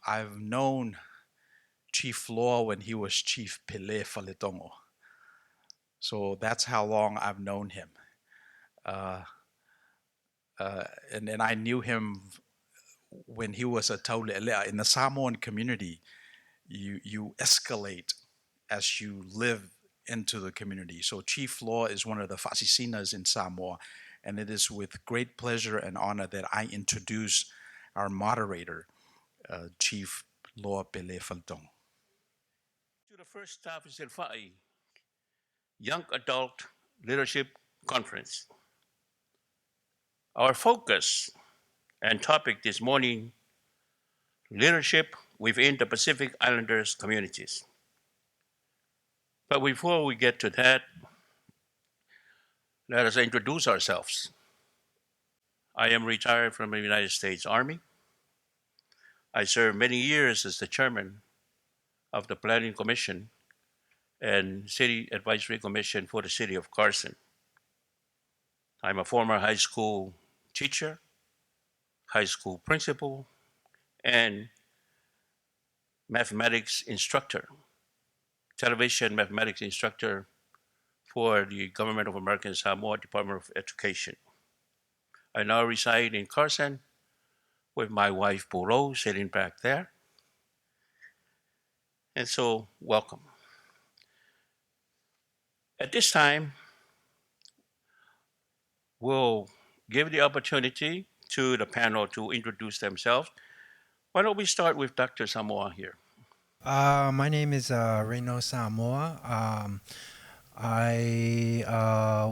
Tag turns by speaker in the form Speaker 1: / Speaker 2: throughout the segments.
Speaker 1: I've known Chief Law when he was Chief Pele Faletongo. So that's how long I've known him. Uh, and I knew him when he was a Taulelea. In the Samoan community, you escalate as you live into the community. So Chief Law is one of the fasisinas in Samoa, and it is with great pleasure and honor that I introduce our moderator, Chief Law Pele Faltong.
Speaker 2: To the first Tafesilafai Young Adult Leadership Conference. Our focus and topic this morning, leadership within the Pacific Islanders communities. But before we get to that, let us introduce ourselves. I am retired from the United States Army. I served many years as the chairman of the Planning Commission and City Advisory Commission for the City of Carson. I'm a former high school teacher, high school principal, and mathematics instructor, television mathematics instructor for the Government of American Samoa Department of Education. I now reside in Carson with my wife, Puro, sitting back there. And so, welcome. At this time, we'll give the opportunity to the panel to introduce themselves. Why don't we start with Dr. Samoa here?
Speaker 3: My name is Reno Samoa. I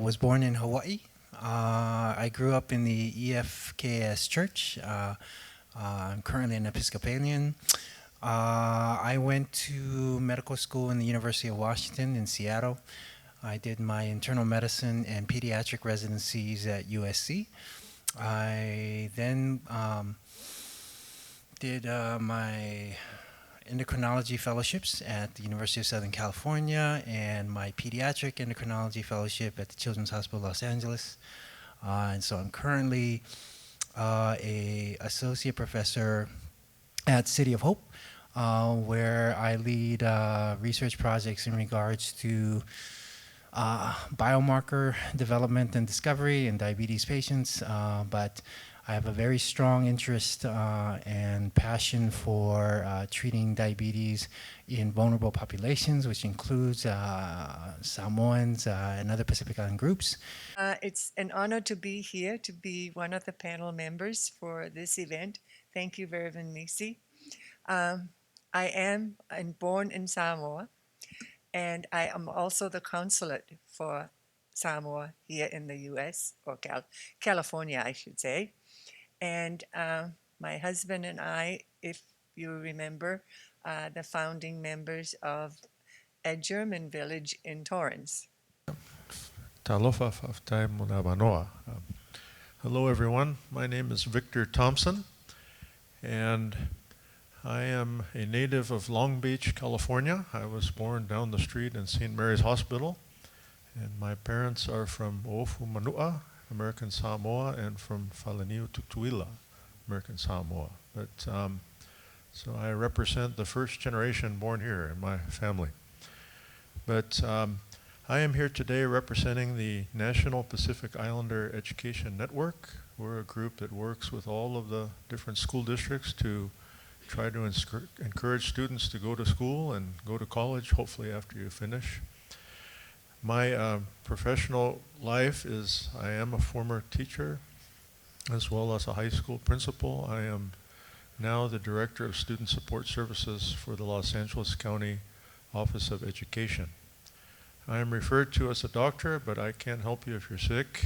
Speaker 3: was born in Hawaii. I grew up in the EFKS church. I'm currently an Episcopalian. I went to medical school in the University of Washington in Seattle. I did my internal medicine and pediatric residencies at USC. I then did my endocrinology fellowships at the University of Southern California and my pediatric endocrinology fellowship at the Children's Hospital Los Angeles. And so I'm currently a associate professor at City of Hope, where I lead research projects in regards to biomarker development and discovery in diabetes patients, but I have a very strong interest and passion for treating diabetes in vulnerable populations, which includes Samoans and other Pacific Island groups.
Speaker 4: It's an honor to be here, to be one of the panel members for this event. Thank you very much, Nisi. I am born in Samoa, and I am also the consulate for Samoa here in the U.S., or California, I should say. And my husband and I, if you remember, the founding members of a German village in Torrance.
Speaker 5: Talofa Faftai Munabanoa. Hello, everyone. My name is Victor Thompson, and I am a native of Long Beach, California. I was born down the street in St. Mary's Hospital, and my parents are from Ofumanua, American Samoa, and from Falaniu Tutuila, American Samoa. But so I represent the first generation born here in my family. But I am here today representing the National Pacific Islander Education Network. We're a group that works with all of the different school districts to try to encourage students to go to school and go to college, hopefully after you finish. My professional life is I am a former teacher as well as a high school principal. I am now the Director of Student Support Services for the Los Angeles County Office of Education. I am referred to as a doctor, but I can't help you if you're sick.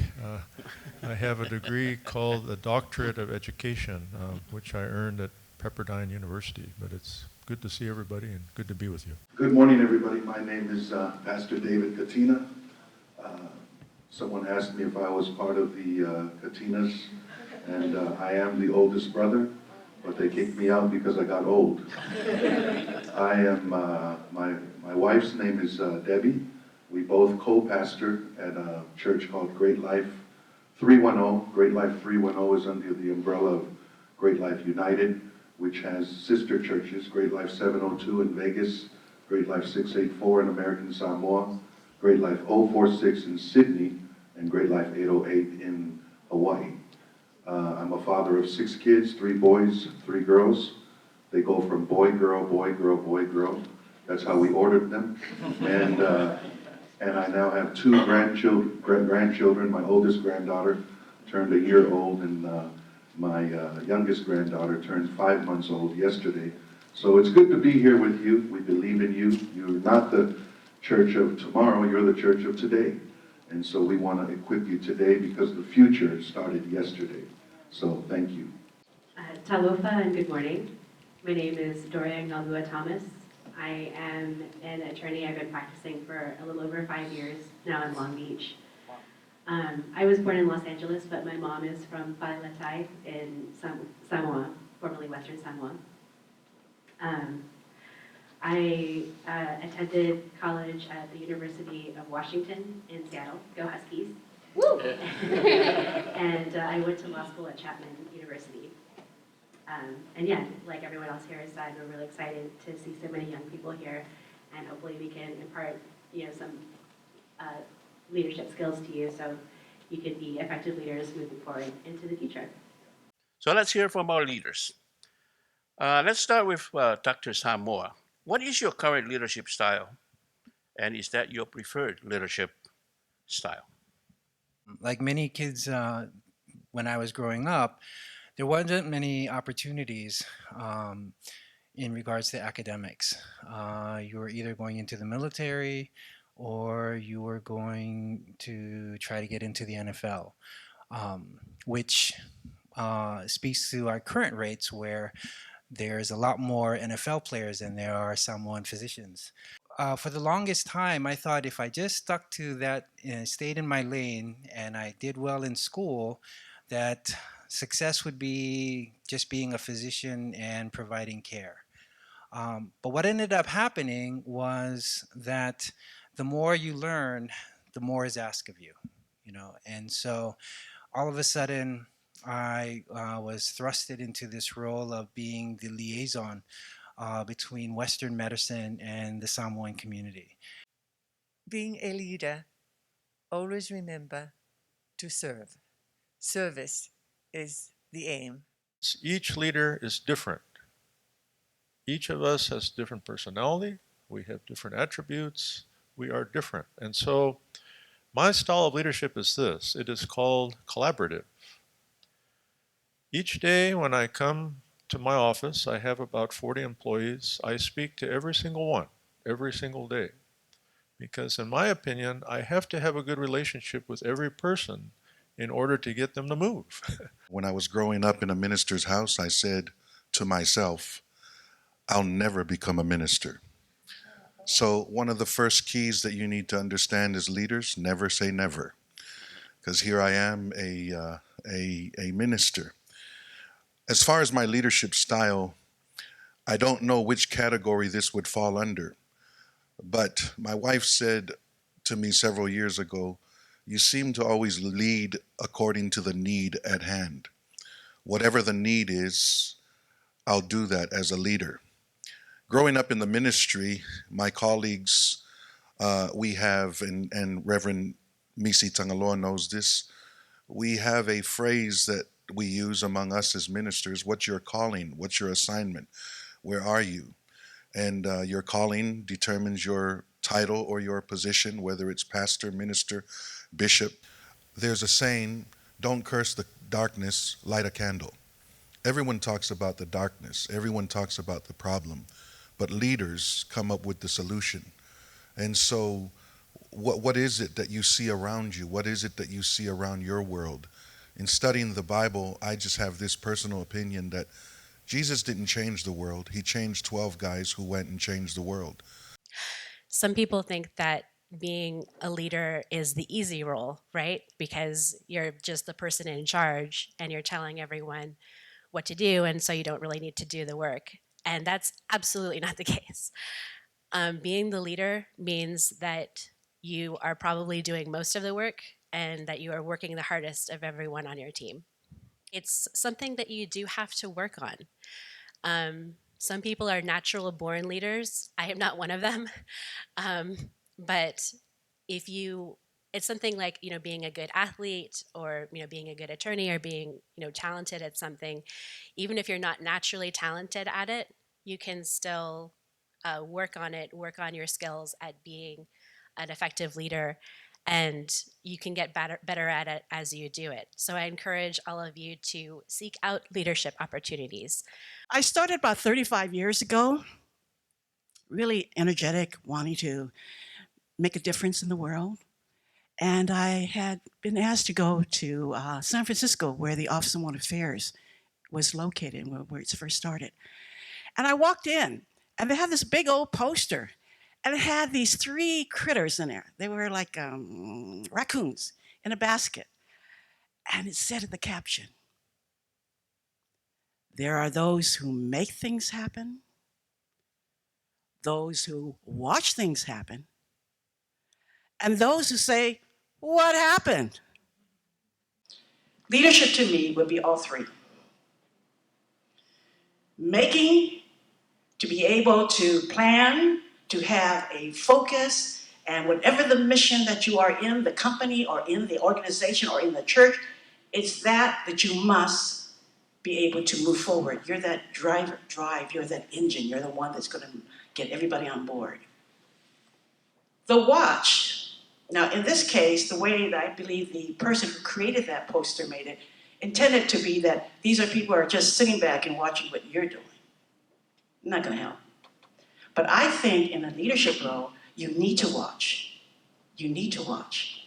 Speaker 5: I have a degree called the Doctorate of Education, which I earned at Pepperdine University, but it's good to see everybody and good to be with you.
Speaker 6: Good morning, everybody. My name is Pastor David Katina, Someone asked me if I was part of the Katinas, and I am the oldest brother, but they kicked me out because I got old. I am, my wife's name is Debbie. We both co-pastor at a church called Great Life 310. Great Life 310 is under the umbrella of Great Life United, which has sister churches, Great Life 702 in Vegas, Great Life 684 in American Samoa, Great Life 046 in Sydney, and Great Life 808 in Hawaii. I'm a father of 6 kids, 3 boys, 3 girls. They go from boy, girl, boy, girl, boy, girl. That's how we ordered them. And I now have 2 grandchildren. My oldest granddaughter turned a year old, and my youngest granddaughter turned 5 months old yesterday. So it's good to be here with you. We believe in you. You're not the church of tomorrow, you're the church of today. And so we want to equip you today because the future started yesterday. So thank you.
Speaker 7: Talofa and good morning. My name is Doria Ngalua Thomas. I am an attorney. I've been practicing for a little over 5 years now in Long Beach. I was born in Los Angeles, but my mom is from Tafesilafai in Samoa, formerly Western Samoa. I attended college at the University of Washington in Seattle. Go Huskies. Woo! And I went to law school at Chapman University. And yeah, like everyone else here has said, we're really excited to see so many young people here, and hopefully we can impart, some leadership skills to you so you can be effective leaders moving forward into the future.
Speaker 2: So let's hear from our leaders. Let's start with Dr. Samoa. What is your current leadership style? And is that your preferred leadership style?
Speaker 3: Like many kids, when I was growing up, there wasn't many opportunities in regards to academics. You were either going into the military or you were going to try to get into the NFL, which speaks to our current rates where there's a lot more NFL players than there are Samoan physicians. For the longest time, I thought if I just stuck to that, stayed in my lane, and I did well in school, that success would be just being a physician and providing care. But what ended up happening was that the more you learn, the more is asked of you, And so all of a sudden, I was thrusted into this role of being the liaison between Western medicine and the Samoan community.
Speaker 4: Being a leader, always remember to serve. Service is the aim.
Speaker 5: Each leader is different. Each of us has different personality. We have different attributes. We are different. And so my style of leadership is this. It is called collaborative. Each day when I come to my office, I have about 40 employees. I speak to every single one, every single day. Because in my opinion, I have to have a good relationship with every person in order to get them to move.
Speaker 6: When I was growing up in a minister's house, I said to myself, I'll never become a minister. So one of the first keys that you need to understand as leaders, never say never. Because here I am, a minister. As far as my leadership style, I don't know which category this would fall under. But my wife said to me several years ago, you seem to always lead according to the need at hand. Whatever the need is, I'll do that as a leader. Growing up in the ministry, my colleagues, we have, and Reverend Misi Tangaloa knows this, we have a phrase that we use among us as ministers: what's your calling? What's your assignment? Where are you? And your calling determines your title or your position, whether it's pastor, minister, bishop. There's a saying, don't curse the darkness, light a candle. Everyone talks about the darkness. Everyone talks about the problem. But leaders come up with the solution. And so what is it that you see around you? What is it that you see around your world? In studying the Bible, I just have this personal opinion that Jesus didn't change the world. He changed 12 guys who went and changed the world.
Speaker 8: Some people think that
Speaker 7: being a leader is the easy role, right? Because you're just the person in charge and you're telling everyone what to do, and so you don't really need to do the work. And that's absolutely not the case. Being the leader means that you are probably doing most of the work and that you are working the hardest of everyone on your team. It's something that you do have to work on. Some people are natural born leaders. I am not one of them. Um, but if you, it's something like, being a good athlete or, being a good attorney or being, talented at something. Even if you're not naturally talented at it, you can still work on it, work on your skills at being an effective leader, and you can get better at it as you do it. So I encourage all of you to seek out leadership opportunities.
Speaker 8: I started about 35 years ago, really energetic, wanting to make a difference in the world. And I had been asked to go to San Francisco, where the Office of World Affairs was located, where it first started. And I walked in, and they had this big old poster, and it had these three critters in there. They were like raccoons in a basket. And it said in the caption, "There are those who make things happen, those who watch things happen, and those who say, 'What happened?'" Leadership to me would be all three. Making, to be able to plan, to have a focus, and whatever the mission that you are in, the company or in the organization or in the church, it's that you must be able to move forward. You're that drive, you're that engine, you're the one that's gonna get everybody on board. The watch. Now, in this case, the way that I believe the person who created that poster made it, intended to be that these are people who are just sitting back and watching what you're doing. Not gonna help. But I think in a leadership role, you need to watch. You need to watch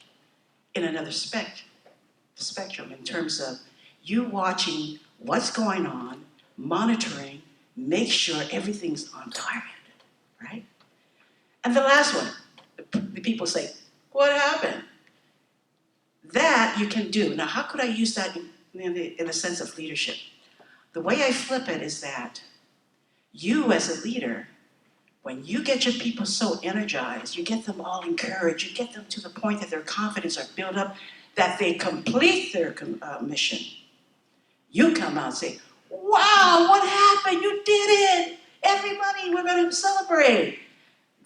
Speaker 8: in another spectrum in terms of you watching what's going on, monitoring, make sure everything's on target, right? And the last one, the people say, "What happened?" That you can do. Now, how could I use that in the sense of leadership? The way I flip it is that you as a leader, when you get your people so energized, you get them all encouraged, you get them to the point that their confidence are built up, that they complete their mission. You come out and say, "Wow, what happened? You did it! Everybody, we're going to celebrate."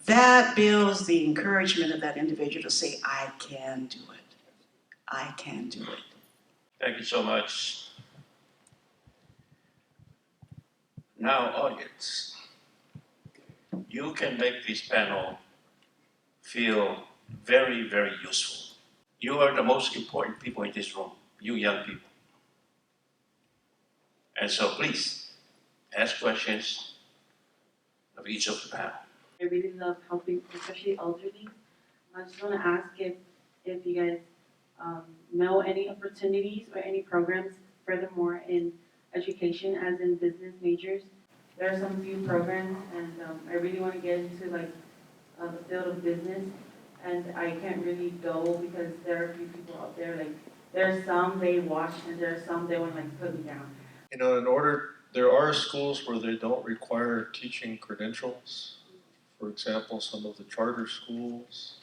Speaker 8: That builds the encouragement of that individual to say, "I can do it. I can do it."
Speaker 2: Thank you so much. Now, audience, you can make this panel feel very, very useful. You are the most important people in this room, you young people. And so please, ask questions of each of the panel.
Speaker 9: I really love helping, especially elderly. I just want to ask if you guys know any opportunities or any programs furthermore in education as in business majors. There are some few programs and I really want to get into like the field of business and I can't really go because there are a few people out there like there are some they watch and there are some they want to like put me down.
Speaker 5: You know, there are schools where they don't require teaching credentials. For example, some of the charter schools,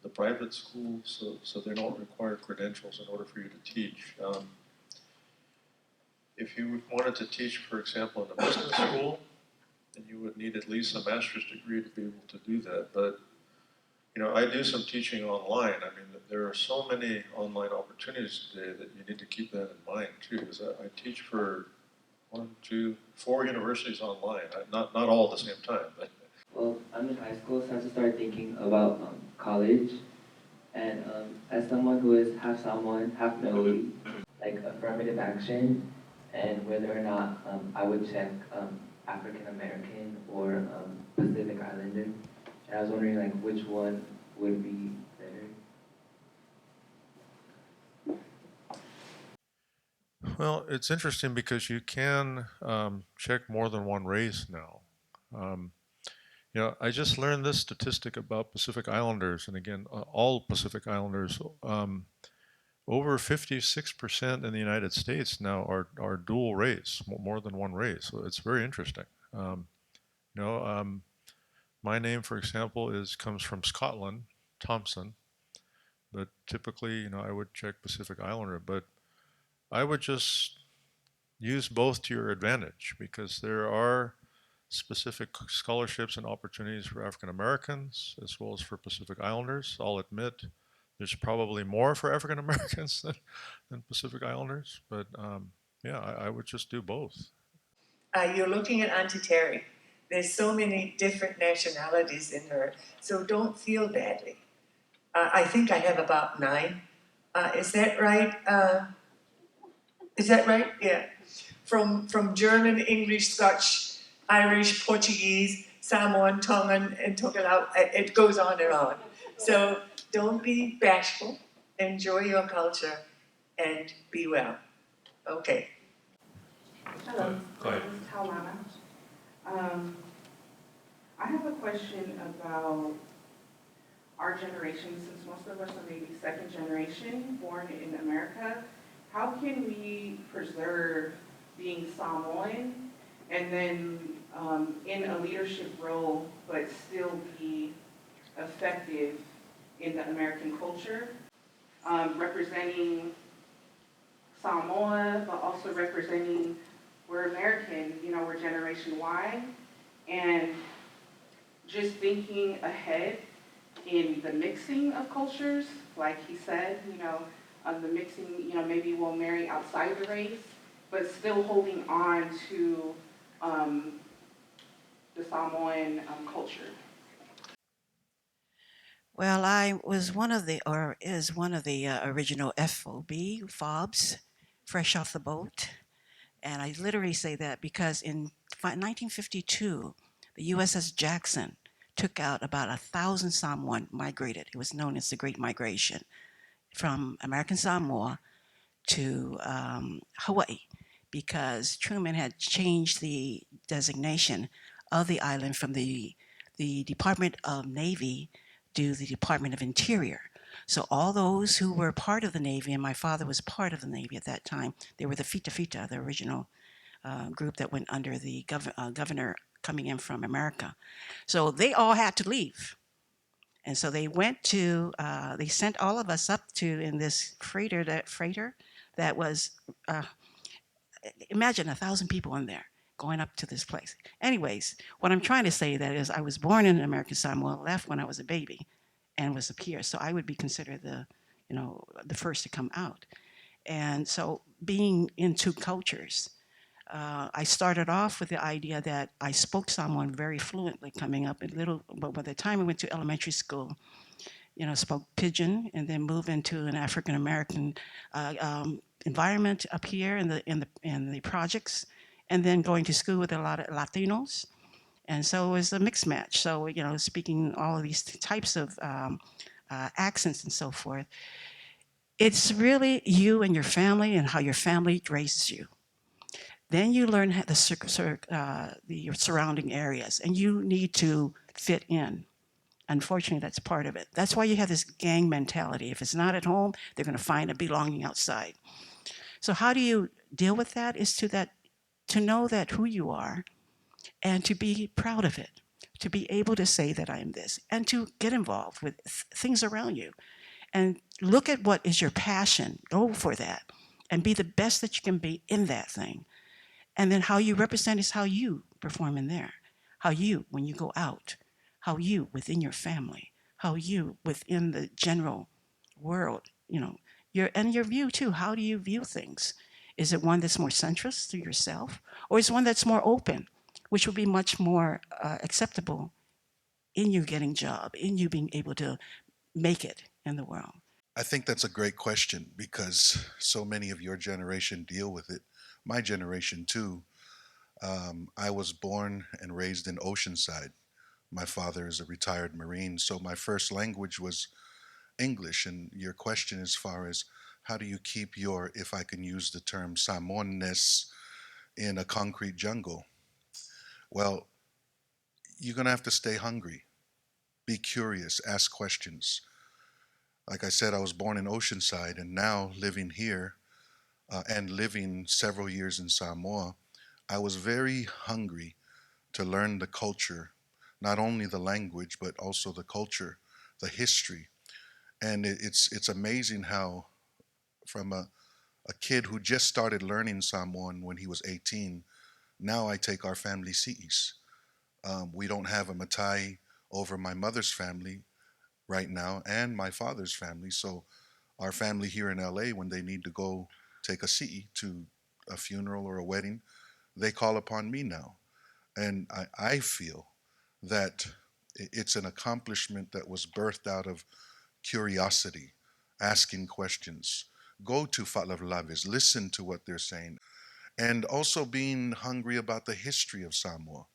Speaker 5: the private schools, so they don't require credentials in order for you to teach. If you wanted to teach, for example, in a business school, then you would need at least a master's degree to be able to do that. But, you know, I do some teaching online. I mean, there are so many online opportunities today that you need to keep that in mind too, because I teach for 4 universities online. Not all at the same time, but.
Speaker 10: Well, I'm in high school, so I have to start thinking about college. And as someone who is half Samoan, half Maui, like affirmative action, and whether or not I would check African American or Pacific Islander. And I was wondering like which one would be better.
Speaker 5: Well, it's interesting because you can check more than one race now. I just learned this statistic about Pacific Islanders, and again, all Pacific Islanders. Over 56% in the United States now are dual race, more than one race. So it's very interesting. You know, my name, for example, comes from Scotland, Thompson, but typically, I would check Pacific Islander, but I would just use both to your advantage because there are specific scholarships and opportunities for African Americans as well as for Pacific Islanders. I'll admit there's probably more for African Americans than Pacific Islanders, but yeah, I would just do both.
Speaker 4: You're looking at Auntie Terry. There's so many different nationalities in her, so don't feel badly. I think I have about 9. Is that right? Is that right? Yeah. From German, English, Scotch, Irish, Portuguese, Samoan, Tongan, and Tokelau. It goes on and on. So don't be bashful. Enjoy your culture and be well. Okay.
Speaker 11: Hello,
Speaker 2: Go ahead.
Speaker 11: this is Taulana. I have a question about our generation, since most of us are maybe second generation born in America. How can we preserve being Samoan and then in a leadership role, but still be effective in the American culture, representing Samoa, but also representing we're American, we're Generation Y, and just thinking ahead in the mixing of cultures, like he said, the mixing, maybe we'll marry outside the race, but still holding on to the Samoan culture.
Speaker 8: Well, I was one of the, or is one of the original FOBs, fresh off the boat. And I literally say that because in 1952, the USS Jackson took out about 1,000 Samoan migrated. It was known as the Great Migration from American Samoa to Hawaii because Truman had changed the designation of the island from the Department of Navy to the Department of Interior. So all those who were part of the Navy, and my father was part of the Navy at that time, they were the Fita Fita, the original group that went under the governor coming in from America. So they all had to leave. And so they went to, they sent all of us up to in this freighter that was, imagine 1,000 people in there going up to this place. Anyways, what I'm trying to say that is I was born in American Samoa, left when I was a baby, and was up here. So I would be considered the first to come out. And so being in two cultures, I started off with the idea that I spoke Samoan very fluently coming up but by the time I went to elementary school, spoke Pidgin and then moved into an African American environment up here in the projects, and then going to school with a lot of Latinos, and so it was a mixed match. So speaking all of these types of accents and so forth. It's really you and your family and how your family raises you. Then you learn how the surrounding areas, and you need to fit in. Unfortunately, that's part of it. That's why you have this gang mentality. If it's not at home, they're going to find a belonging outside. So how do you deal with that? Is to know that who you are, and to be proud of it, to be able to say that I am this, and to get involved with things around you, and look at what is your passion. Go for that, and be the best that you can be in that thing. And then how you represent is how you perform in there. How you, when you go out, how you within your family, how you within the general world, your view too. How do you view things? Is it one that's more centrist to yourself, or is it one that's more open, which would be much more acceptable in you getting job, in you being able to make it in the world?
Speaker 6: I think that's a great question because so many of your generation deal with it. My generation, too. I was born and raised in Oceanside. My father is a retired Marine, so my first language was English. And your question as far as how do you keep your, if I can use the term, Samoanness in a concrete jungle? Well, you're going to have to stay hungry. Be curious, ask questions. Like I said, I was born in Oceanside, and now living here and living several years in Samoa, I was very hungry to learn the culture, not only the language, but also the culture, the history. And it's amazing how, from a kid who just started learning Samoan when he was 18, now I take our family CEs. We don't have a Matai over my mother's family right now and my father's family. So our family here in LA, when they need to go take a CE to a funeral or a wedding, they call upon me now. And I feel that it's an accomplishment that was birthed out of curiosity, asking questions. Go to Fatlavlavis, listen to what they're saying, and also being hungry about the history of Samoa.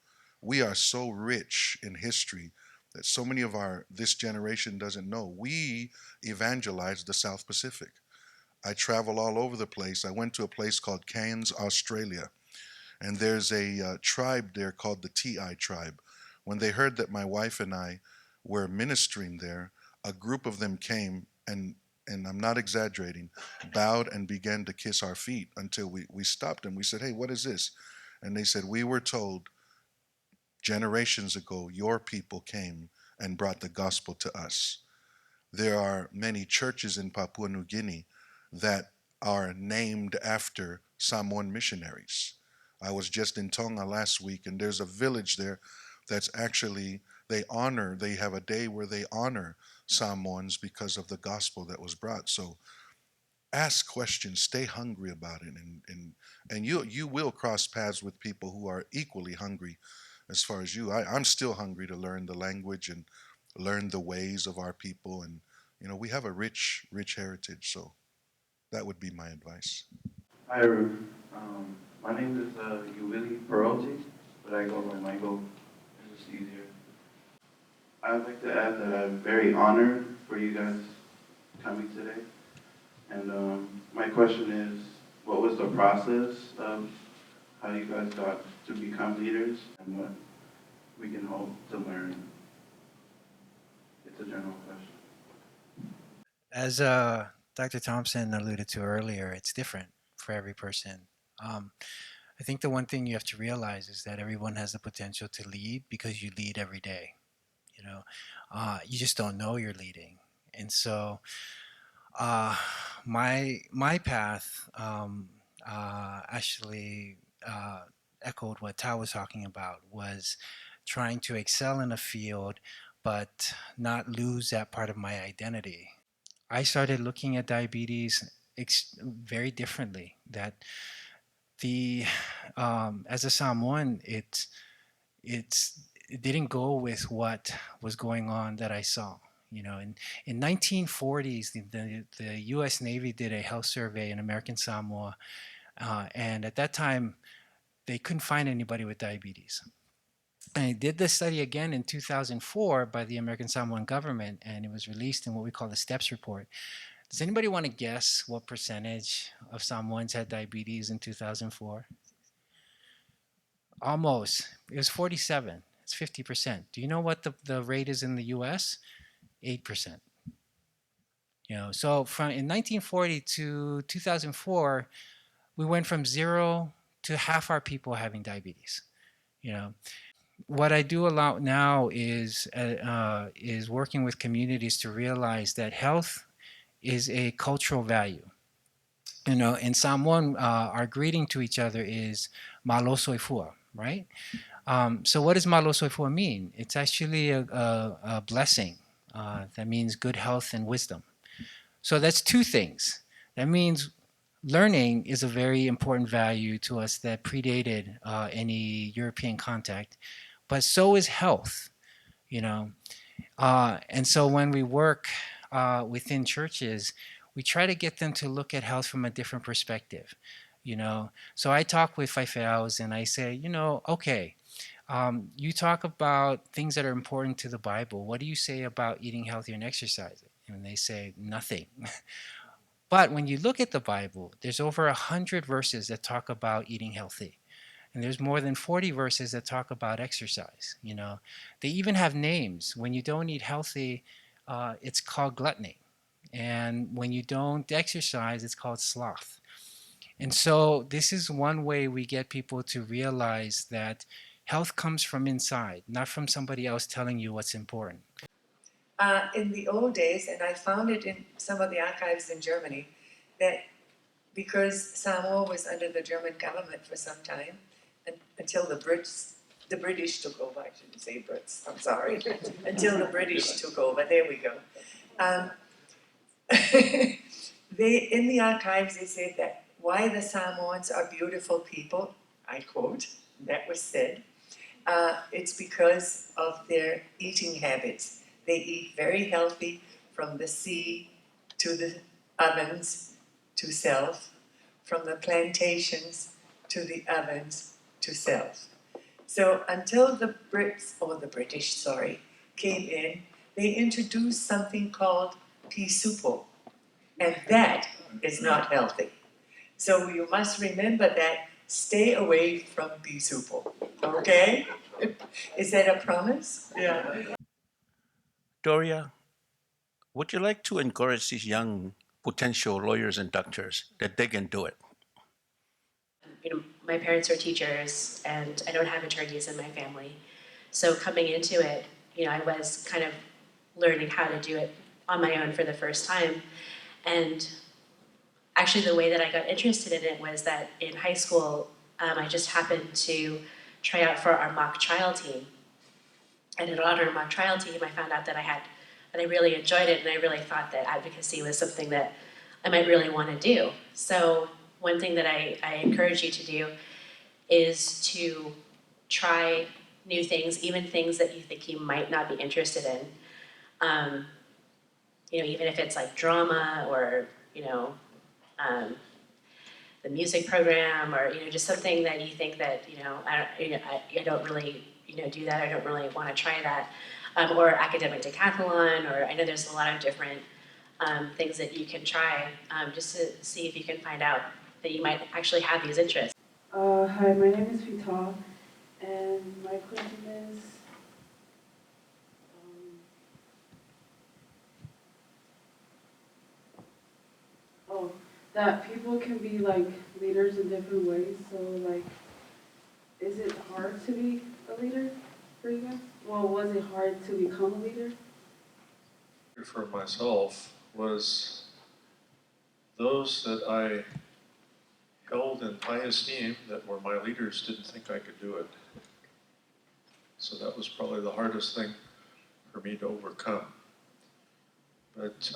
Speaker 6: We are so rich in history that so many of our this generation doesn't know. We evangelized the South Pacific. I travel all over the place. I went to a place called Cairns, Australia, and there's a tribe there called the TI tribe. When they heard that my wife and I were ministering there, a group of them came and I'm not exaggerating, bowed and began to kiss our feet until we stopped and we said, "Hey, what is this?" And they said, "We were told generations ago your people came and brought the gospel to us." There are many churches in Papua New Guinea that are named after Samoan missionaries. I was just in Tonga last week, and there's a village there that's actually, they have a day where they honor Samoans because of the gospel that was brought. So ask questions, stay hungry about it, and you will cross paths with people who are equally hungry as far as you. I'm still hungry to learn the language and learn the ways of our people, and we have a rich heritage. So that would be my advice.
Speaker 12: Hi, Ruth. My name is Uwili Perotti, but I go by Michael. It's just easier. I'd like to add that I'm very honored for you guys coming today. And my question is, what was the process of how you guys got to become leaders and what we can hope to learn? It's a general question.
Speaker 3: As Dr. Thompson alluded to earlier, it's different for every person. Um, I think the one thing you have to realize is that everyone has the potential to lead because you lead every day. You just don't know you're leading, and so uh, my path actually echoed what Tao was talking about, was trying to excel in a field but not lose that part of my identity. I started looking at diabetes very differently. That the as a Samoan, it didn't go with what was going on that I saw. In 1940s, the U.S. Navy did a health survey in American Samoa, and at that time, they couldn't find anybody with diabetes. And I did this study again in 2004 by the American Samoan government, and it was released in what we call the STEPS report. Does anybody want to guess what percentage of Samoans had diabetes in 2004? Almost. It was 47. It's 50%. Do you know what the rate is in the US? 8%. So from in 1940 to 2004, we went from zero to half our people having diabetes. You know, what I do a lot now is working with communities to realize that health is a cultural value. In Samoan, our greeting to each other is malo soifua, right? So what does malo soifua mean? It's actually a blessing that means good health and wisdom. So that's two things. That means learning is a very important value to us that predated any European contact, but so is health, you know. And so when we work within churches, we try to get them to look at health from a different perspective, So I talk with Faifeaus and I say, okay, you talk about things that are important to the Bible. What do you say about eating healthier and exercising? And they say nothing. But when you look at the Bible, there's over 100 verses that talk about eating healthy. And there's more than 40 verses that talk about exercise. You know, they even have names. When you don't eat healthy, it's called gluttony. And when you don't exercise, it's called sloth. And so this is one way we get people to realize that health comes from inside, not from somebody else telling you what's important.
Speaker 4: In the old days, and I found it in some of the archives in Germany, that because Samoa was under the German government for some time, until the British took over, I shouldn't say Brits, I'm sorry, until the British took over, there we go. In the archives, they said that why the Samoans are beautiful people, I quote, that was said, it's because of their eating habits. They eat very healthy, from the sea to the ovens to self, from the plantations to the ovens to self. So until the Brits, or the British, sorry, came in, they introduced something called pisupo, and that is not healthy. So you must remember that. Stay away from pisupo, okay? Is that a promise? Yeah.
Speaker 2: Doria, would you like to encourage these young potential lawyers and doctors that they can do it?
Speaker 7: You know, my parents are teachers, and I don't have attorneys in my family. So coming into it, you know, I was kind of learning how to do it on my own for the first time. And actually, the way that I got interested in it was that in high school, I just happened to try out for our mock trial team. And in our mock trial team, I found out that I really enjoyed it, and I really thought that advocacy was something that I might really want to do. So one thing that I encourage you to do is to try new things, even things that you think you might not be interested in. You know, even if it's like drama or, you know, the music program, or, you know, just something that you think that, you know, I don't really, you know, do that. I don't really want to try that. Or academic decathlon, or I know there's a lot of different things that you can try just to see if you can find out that you might actually have these interests.
Speaker 9: Hi, my name is Vital, and my question is, that people can be like leaders in different ways. So like, is it hard to be a leader for you guys? Well, was it hard to become a leader?
Speaker 5: For myself was those that I held in high esteem that were my leaders didn't think I could do it. So that was probably the hardest thing for me to overcome. But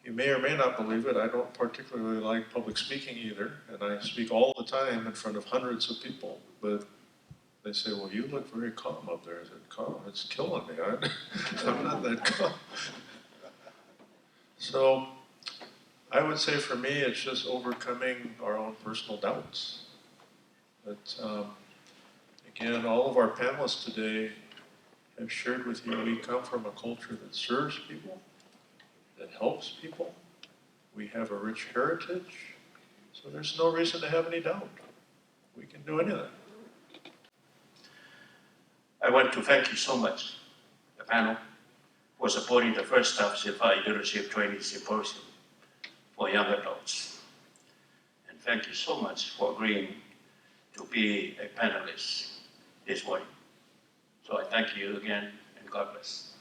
Speaker 5: you may or may not believe it, I don't particularly like public speaking either, and I speak all the time in front of hundreds of people, but they say, well, you look very calm up there. I said, calm? It's killing me. I'm not that calm. So I would say for me, it's just overcoming our own personal doubts. But again, all of our panelists today have shared with you we come from a culture that serves people, that helps people. We have a rich heritage, so there's no reason to have any doubt. We can do anything.
Speaker 2: I want to thank you so much, the panel, for supporting the first Tafesilafai Leadership Training Symposium for young adults. And thank you so much for agreeing to be a panelist this morning. So I thank you again, and God bless.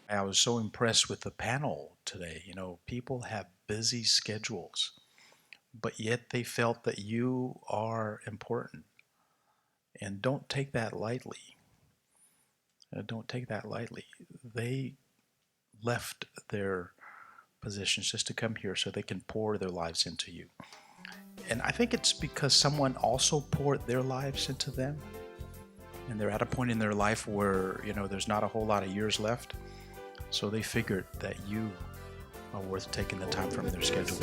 Speaker 1: I was so impressed with the panel today. You know, people have busy schedules, but yet they felt that you are important. And don't take that lightly. Don't take that lightly. They left their positions just to come here so they can pour their lives into you. And I think it's because someone also poured their lives into them. And they're at a point in their life where, you know, there's not a whole lot of years left. So they figured that you are worth taking the time from their schedule.